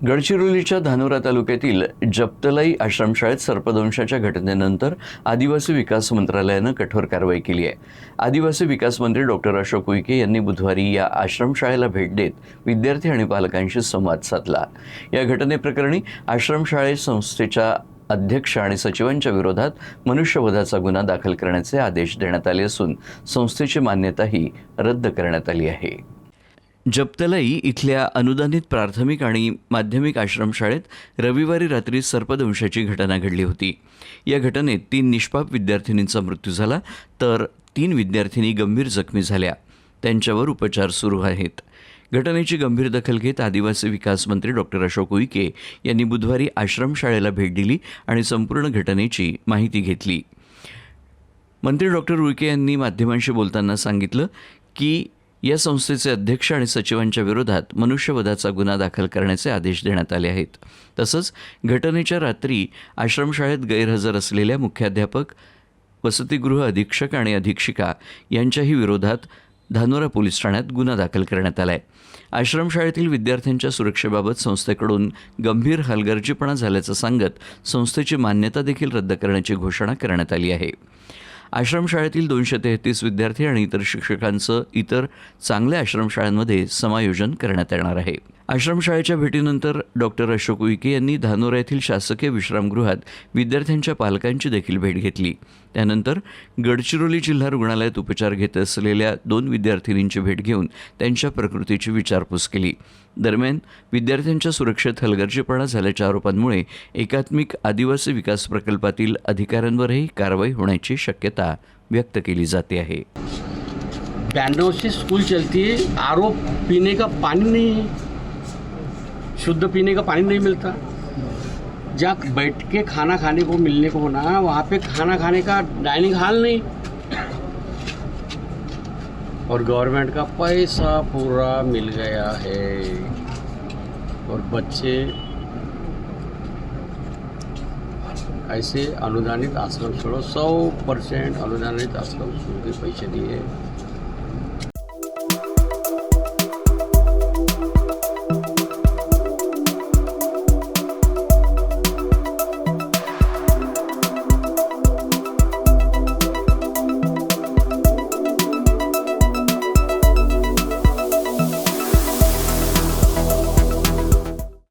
गडचिरोलीच्या धानोरा तालुक्यातील जप्तलाई आश्रमशाळेत सर्पदंशाच्या घटनेनंतर आदिवासी विकास मंत्रालयानं कठोर कारवाई केली आहे. आदिवासी विकास मंत्री डॉक्टर अशोक उईके यांनी बुधवारी या आश्रमशाळेला भेट देत विद्यार्थी आणि पालकांशी संवाद साधला. या घटनेप्रकरणी आश्रमशाळे संस्थेच्या अध्यक्ष आणि सचिवांच्या विरोधात मनुष्यवधाचा गुन्हा दाखल करण्याचे आदेश देण्यात आले असून संस्थेची मान्यताही रद्द करण्यात आली आहे. जप्तलाई इथल्या अनुदानित प्राथमिक आणि माध्यमिक आश्रमशाळेत रविवारी रात्री सर्पदंशाची घटना घडली होती. या घटनेत 3 निष्पाप विद्यार्थिनींचा मृत्यू झाला तर 3 विद्यार्थिनी गंभीर जखमी झाल्या. त्यांच्यावर उपचार सुरू आहेत. घटनेची गंभीर दखल घेत आदिवासी विकास मंत्री डॉक्टर अशोक उईके यांनी बुधवारी आश्रमशाळेला भेट दिली आणि संपूर्ण घटनेची माहिती घेतली. मंत्री डॉक्टर उईके यांनी माध्यमांशी बोलताना सांगितलं की या संस्थेचे अध्यक्ष आणि सचिवांच्या विरोधात मनुष्यवधाचा गुन्हा दाखल करण्याचे आदेश देण्यात आले आहेत. तसंच घटनेच्या रात्री आश्रमशाळेत गैरहजर असलेल्या मुख्याध्यापक, वसतिगृह अधीक्षक आणि अधीक्षिका यांच्याही विरोधात धानोरा पोलीस ठाण्यात गुन्हा दाखल करण्यात आला आहे. आश्रमशाळेतील विद्यार्थ्यांच्या सुरक्षेबाबत संस्थेकडून गंभीर हलगर्जीपणा झाल्याचं सांगत संस्थेची मान्यता देखील रद्द करण्याची घोषणा करण्यात आली आहे. आश्रमशाळेतील 233 विद्यार्थी आणि इतर शिक्षकांचं इतर चांगल्या आश्रमशाळांमध्ये समायोजन करण्यात येणार आहे. आश्रमशाळेच्या भेटीनंतर डॉक्टर अशोक उईके यांनी धानोरा येथील शासकीय विश्रामगृहात विद्यार्थ्यांच्या पालकांची देखील भेट घेतली. त्यानंतर गडचिरोली जिल्हा रुग्णालयात उपचार घेत असलेल्या 2 विद्यार्थिनींची भेट घेऊन त्यांच्या प्रकृतीची विचारपूस केली. दरम्यान विद्यार्थ्यांच्या सुरक्षेत हलगर्जीपणा झाल्याच्या आरोपांमुळे एकात्मिक आदिवासी विकास प्रकल्पातील अधिकाऱ्यांवरही कारवाई होण्याची शक्यता व्यक्त केली जाते आहे. 92 से स्कूल चलती है. आरओ पीने का पानी नहीं, शुद्ध पीने का पानी नहीं मिलता. जहाँ बैठ के खाना खाने को मिलने को होना, वहाँ पे खाना खाने का डाइनिंग हॉल नहीं. और गवर्नमेंट का पैसा पूरा मिल गया है और बच्चे ऐसे अनुदानित आश्रम छोड़ो 100% अनुदानित आश्रम के पैसे दिए.